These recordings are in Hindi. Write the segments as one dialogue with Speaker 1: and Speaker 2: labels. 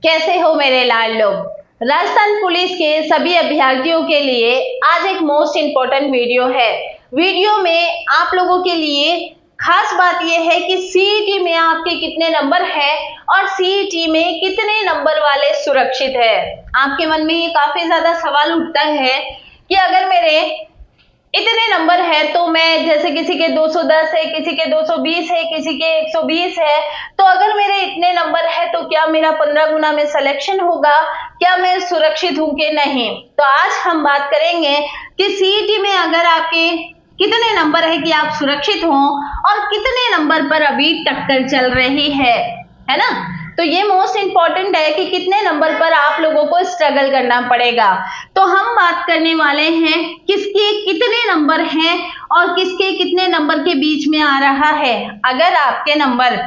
Speaker 1: कैसे हो मेरे लाल लोग। राजस्थान पुलिस के सभी अभ्यर्थियों के लिए आज एक मोस्ट इम्पोर्टेंट वीडियो है। वीडियो में आप लोगों के लिए खास बात यह है कि सीईटी में आपके कितने नंबर है और सीईटी में कितने नंबर वाले सुरक्षित है। आपके मन में ये काफी ज्यादा सवाल उठता है कि अगर मेरे इतने नंबर है तो मैं, जैसे किसी के 210 है, किसी के 220 है, किसी के 120 है, तो अगर मेरे इतने नंबर है तो क्या मेरा 15 गुना में सिलेक्शन होगा, क्या मैं सुरक्षित हूं कि नहीं। तो आज हम बात करेंगे कि सीईटी में अगर आपके कितने नंबर है कि आप सुरक्षित हो और कितने नंबर पर अभी टक्कर चल रही है ना। तो ये मोस्ट इंपॉर्टेंट है कि कितने नंबर पर आप लोगों को स्ट्रगल करना पड़ेगा। तो हम बात करने वाले हैं किसके कितने नंबर हैं और किसके कितने नंबर के बीच में आ रहा है। अगर आपके नंबर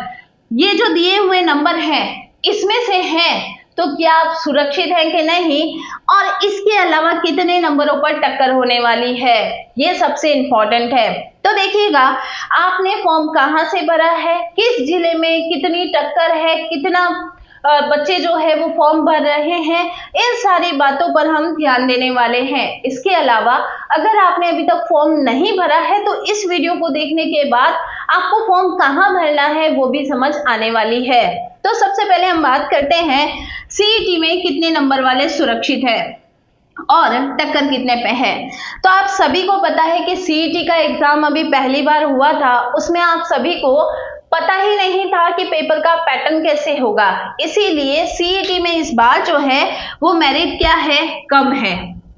Speaker 1: ये जो दिए हुए नंबर हैं इसमें से हैं तो क्या आप सुरक्षित हैं कि नहीं, और इसके अलावा कितने नंबरों पर टक्कर होने वाली है, ये सबसे इंपॉर्टेंट है। तो देखिएगा, आपने फॉर्म कहां से भरा है, किस जिले में कितनी टक्कर है, कितना बच्चे जो है वो फॉर्म भर रहे हैं, इन सारी बातों पर हम ध्यान देने वाले हैं। इसके अलावा अगर आपने अभी तक फॉर्म नहीं भरा है तो इस वीडियो को देखने के बाद आपको फॉर्म कहां भरना है वो भी समझ आने वाली है। तो सबसे पहले हम बात करते हैं सीईटी में कितने नंबर वाले सुरक्षित है और टक्कर कितने पे है। तो आप सभी को पता है कि सीईटी का एग्जाम अभी पहली बार हुआ था, उसमें आप सभी को पता ही नहीं था कि पेपर का पैटर्न कैसे होगा, इसीलिए सीईटी में इस बार जो है वो मेरिट क्या है, कम है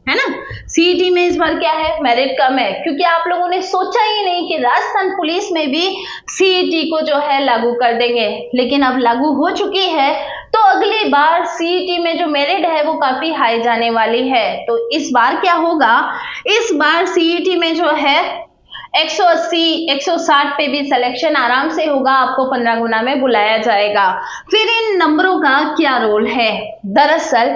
Speaker 1: ना। सीईटी में इस बार क्या है, मेरिट कम है, क्योंकि आप लोगों ने सोचा ही नहीं कि राजस्थान पुलिस में भी सीईटी को जो है लागू कर देंगे, लेकिन अब लागू हो चुकी है। तो अगली बार सीईटी में जो मेरिट है वो काफी हाई जाने वाली है। तो इस बार क्या होगा, इस बार सीईटी में जो है 180 160 पे भी सिलेक्शन आराम से होगा, आपको 15 गुना में बुलाया जाएगा। फिर इन नंबरों का क्या रोल है। दरअसल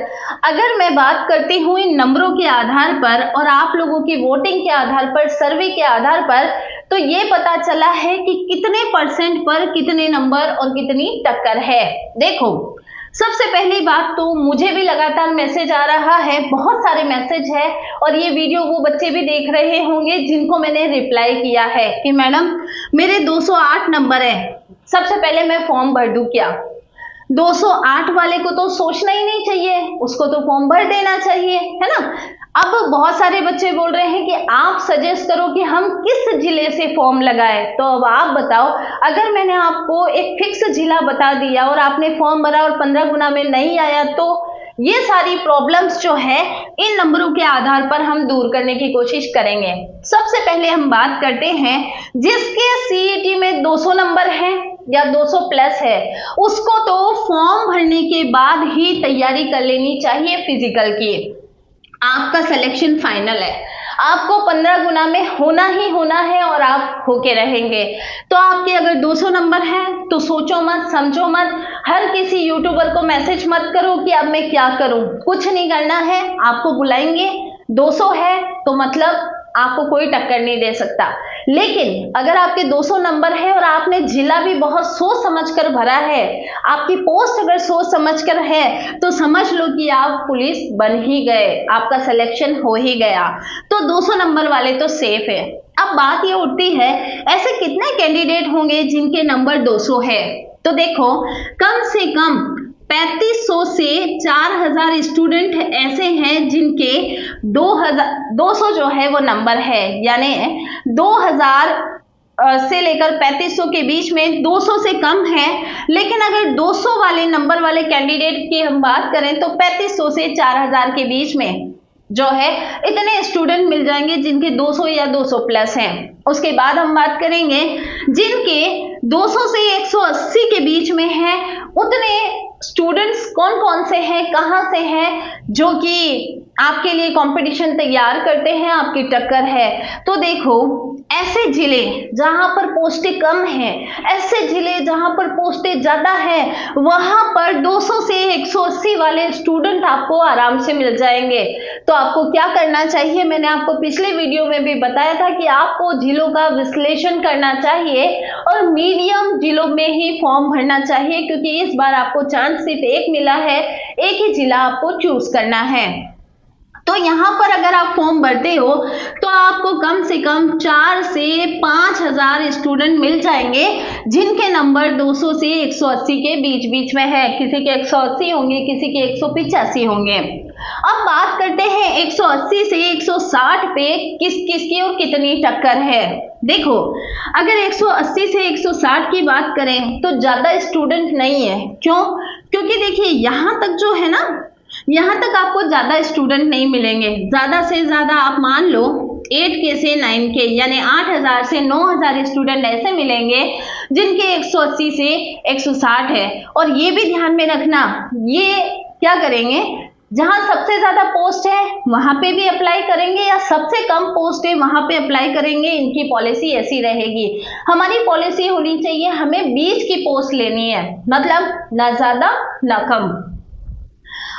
Speaker 1: अगर मैं बात करती हूँ इन नंबरों के आधार पर और आप लोगों की वोटिंग के आधार पर, सर्वे के आधार पर, तो ये पता चला है कि कितने परसेंट पर कितने नंबर और कितनी टक्कर है। देखो, सबसे पहली बात तो मुझे भी लगातार मैसेज आ रहा है, बहुत सारे मैसेज है, और ये वीडियो वो बच्चे भी देख रहे होंगे जिनको मैंने रिप्लाई किया है कि मैडम मेरे 208 नंबर है, सबसे पहले मैं फॉर्म भर दूं क्या। 208 वाले को तो सोचना ही नहीं चाहिए, उसको तो फॉर्म भर देना चाहिए, है ना। अब बहुत सारे बच्चे बोल रहे हैं कि आप सजेस्ट करो कि हम किस जिले से फॉर्म लगाएं। तो अब आप बताओ, अगर मैंने आपको एक फिक्स जिला बता दिया और आपने फॉर्म भरा और 15 गुना में नहीं आया, तो ये सारी प्रॉब्लम्स जो है इन नंबरों के आधार पर हम दूर करने की कोशिश करेंगे। सबसे पहले हम बात करते हैं जिसके सीईटी में 200 नंबर है या 200 प्लस है, उसको तो फॉर्म भरने के बाद ही तैयारी कर लेनी चाहिए फिजिकल की। आपका सिलेक्शन फाइनल है, आपको 15 गुना में होना ही होना है और आप होके रहेंगे। तो आपके अगर 200 नंबर है तो सोचो मत, समझो मत, हर किसी यूट्यूबर को मैसेज मत करो कि अब मैं क्या करूं, कुछ नहीं करना है। आपको बुलाएंगे, 200 है तो मतलब आपको कोई टक्कर नहीं दे सकता। लेकिन अगर आपके 200 नंबर है और आपने जिला भी बहुत सोच समझकर भरा है, आपकी पोस्ट अगर सोच समझकर है, तो समझ लो कि आप पुलिस बन ही गए, आपका सिलेक्शन हो ही गया। तो 200 नंबर वाले तो सेफ है। अब बात ये उठती है, ऐसे कितने कैंडिडेट होंगे जिनके नंबर 200 है। तो देखो, कम से कम 3500 से 4000 स्टूडेंट ऐसे हैं जिनके 200 जो है वो नंबर है, यानी 2000 से लेकर 3500 के बीच में 200 से कम है। लेकिन अगर 200 वाले नंबर वाले कैंडिडेट की हम बात करें तो 3500 से 4000 के बीच में जो है इतने स्टूडेंट मिल जाएंगे जिनके 200 या 200 प्लस हैं। उसके बाद हम बात करेंगे जिनके 200 से 180 के बीच में है, उतने स्टूडेंट्स कौन कौन से हैं, कहां से हैं, जो कि आपके लिए कंपटीशन तैयार करते हैं, आपकी टक्कर है। तो देखो, ऐसे जिले जहां पर पोस्टें कम हैं, ऐसे जिले जहां पर पोस्टें ज्यादा है, वहां पर 200 से 180 180 वाले स्टूडेंट आपको आराम से मिल जाएंगे। तो आपको क्या करना चाहिए, मैंने आपको पिछले वीडियो में भी बताया था कि आपको जिलों का विश्लेषण करना चाहिए और मीडियम जिलों में ही फॉर्म भरना चाहिए, क्योंकि इस बार आपको चांस सिर्फ एक मिला है, एक ही जिला आपको चूज करना है। तो यहाँ पर अगर आप फॉर्म भरते हो तो आपको कम से कम 4 से 5,000 स्टूडेंट मिल जाएंगे जिनके नंबर 200 से 180 के बीच में है। किसी के 180 होंगे, किसी के 185 होंगे। अब बात करते हैं 180 से 160 पे किस किस की और कितनी टक्कर है। देखो, अगर 180 से 160 की बात करें तो ज्यादा स्टूडेंट नहीं है। क्यों? क्योंकि देखिए यहाँ तक जो है ना, यहाँ तक आपको ज्यादा स्टूडेंट नहीं मिलेंगे। ज्यादा से ज्यादा आप मान लो 8K से 9K यानी 8,000 से 9,000 स्टूडेंट ऐसे मिलेंगे जिनके 180 से 160 है। और ये भी ध्यान में रखना, ये क्या करेंगे, जहां सबसे ज्यादा पोस्ट है वहां पे भी अप्लाई करेंगे या सबसे कम पोस्ट है वहां पे अप्लाई करेंगे। इनकी पॉलिसी ऐसी रहेगी। हमारी पॉलिसी होनी चाहिए, हमें बीच की पोस्ट लेनी है, मतलब ना ज्यादा ना कम।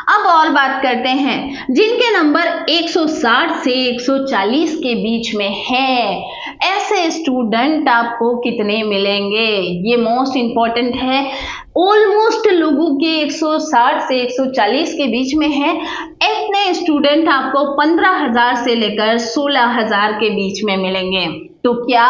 Speaker 1: अब और बात करते हैं जिनके नंबर 160 से 140 के बीच में है, ऐसे स्टूडेंट आपको कितने मिलेंगे, ये मोस्ट इंपॉर्टेंट है। ऑलमोस्ट लोगों के 160 से 140 के बीच में है, इतने स्टूडेंट आपको 15,000 से लेकर 16,000 के बीच में मिलेंगे। तो क्या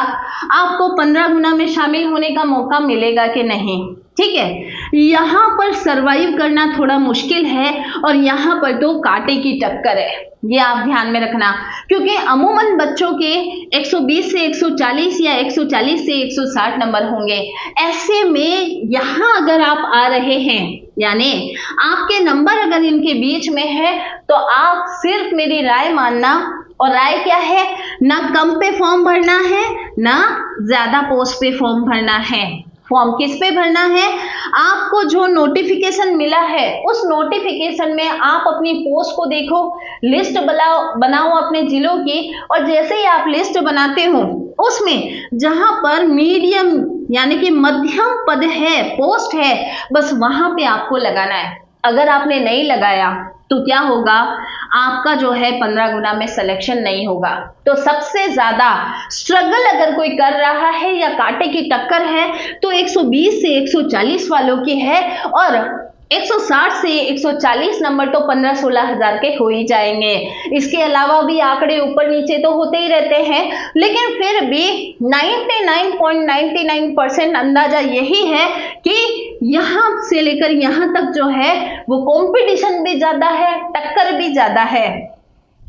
Speaker 1: आपको 15 गुना में शामिल होने का मौका मिलेगा कि नहीं? ठीक है, यहाँ पर सरवाइव करना थोड़ा मुश्किल है और यहाँ पर तो कांटे की टक्कर है, ये आप ध्यान में रखना। क्योंकि अमूमन बच्चों के 120 से 140 या 140 से 160 नंबर होंगे। ऐसे में यहाँ अगर आप आ रहे हैं, यानी आपके नंबर अगर इनके बीच में है, तो आप सिर्फ मेरी राय मानना। और राय क्या है, ना कम पे फॉर्म भरना है ना ज्यादा पोस्ट पे फॉर्म भरना है। फॉर्म किस पे भरना है, आपको जो नोटिफिकेशन मिला है उस नोटिफिकेशन में आप अपनी पोस्ट को देखो, लिस्ट बनाओ अपने जिलों की, और जैसे ही आप लिस्ट बनाते हो उसमें जहां पर मीडियम यानी कि मध्यम पद है, पोस्ट है, बस वहां पे आपको लगाना है। अगर आपने नहीं लगाया तो क्या होगा, आपका जो है 15 गुना में सिलेक्शन नहीं होगा। तो सबसे ज्यादा स्ट्रगल अगर कोई कर रहा है या कांटे की टक्कर है तो 120 से 140 वालों की है, और 160 से 140 नंबर तो 15-16 हजार के हो ही जाएंगे। इसके अलावा भी आंकड़े ऊपर नीचे तो होते ही रहते हैं, लेकिन फिर भी 99.99% अंदाजा यही है कि यहां से लेकर यहां तक जो है वो कंपटीशन भी ज्यादा है, टक्कर भी ज्यादा है।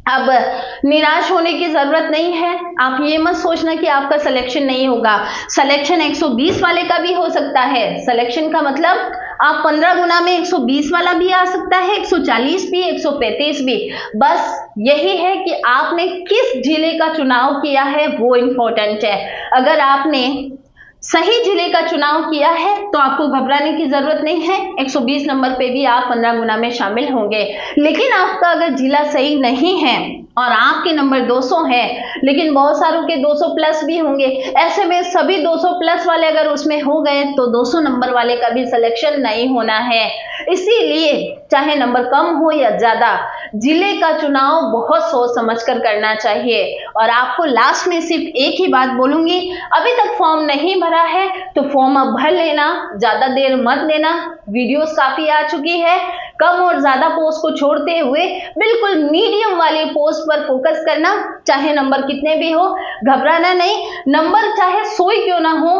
Speaker 1: अब निराश होने की जरूरत नहीं है। आप ये मत सोचना कि आपका सिलेक्शन नहीं होगा। सिलेक्शन 120 वाले का भी हो सकता है। सिलेक्शन का मतलब आप 15 गुना में 120 वाला भी आ सकता है, 140 भी, 135 भी। बस यही है कि आपने किस जिले का चुनाव किया है वो इंपॉर्टेंट है। अगर आपने सही जिले का चुनाव किया है तो आपको घबराने की जरूरत नहीं है। 120 नंबर पे भी आप 15 गुना में शामिल होंगे। लेकिन आपका अगर जिला सही नहीं है और आपके नंबर 200 हैं, लेकिन बहुत सारों के 200 प्लस भी होंगे, ऐसे में सभी 200 प्लस वाले अगर उसमें हो गए तो 200 नंबर वाले का भी सिलेक्शन नहीं होना है। इसीलिए चाहे नंबर कम हो या ज्यादा, जिले का चुनाव बहुत सोच समझ कर करना चाहिए। और आपको लास्ट में सिर्फ एक ही बात बोलूंगी, अभी तक फॉर्म नहीं भरा है तो फॉर्म अब भर लेना, ज्यादा देर मत लेना। वीडियोस काफी आ चुकी है। कम और ज्यादा पोस्ट को छोड़ते हुए बिल्कुल मीडियम वाली पोस्ट पर फोकस करना, चाहे नंबर कितने भी हो, घबराना नहीं। नंबर चाहे 100 ही क्यों ना हो,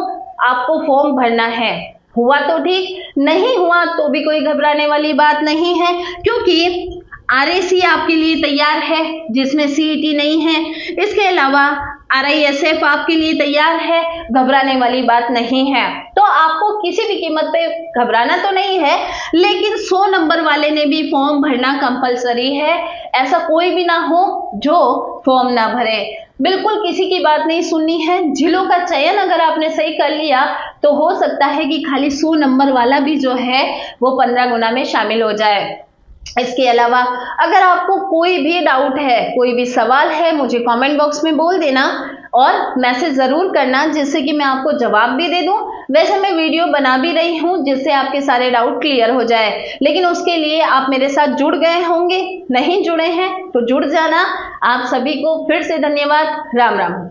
Speaker 1: आपको फॉर्म भरना है। हुआ तो ठीक, नहीं हुआ तो भी कोई घबराने वाली बात नहीं है, क्योंकि RAC आपके लिए तैयार है जिसमें CET नहीं है। इसके अलावा RISF आपके लिए तैयार है, घबराने वाली बात नहीं है। तो आपको किसी भी कीमत पे घबराना तो नहीं है, लेकिन 100 नंबर वाले ने भी फॉर्म भरना कंपलसरी है। ऐसा कोई भी ना हो जो फॉर्म ना भरे। बिल्कुल किसी की बात नहीं सुननी है। जिलों का चयन अगर आपने सही कर लिया तो हो सकता है कि खाली 100 नंबर वाला भी जो है वो 15 गुना में शामिल हो जाए। इसके अलावा अगर आपको कोई भी डाउट है, कोई भी सवाल है, मुझे कमेंट बॉक्स में बोल देना और मैसेज जरूर करना, जिससे कि मैं आपको जवाब भी दे दूं। वैसे मैं वीडियो बना भी रही हूं जिससे आपके सारे डाउट क्लियर हो जाए, लेकिन उसके लिए आप मेरे साथ जुड़ गए होंगे, नहीं जुड़े हैं तो जुड़ जाना। आप सभी को फिर से धन्यवाद। राम राम।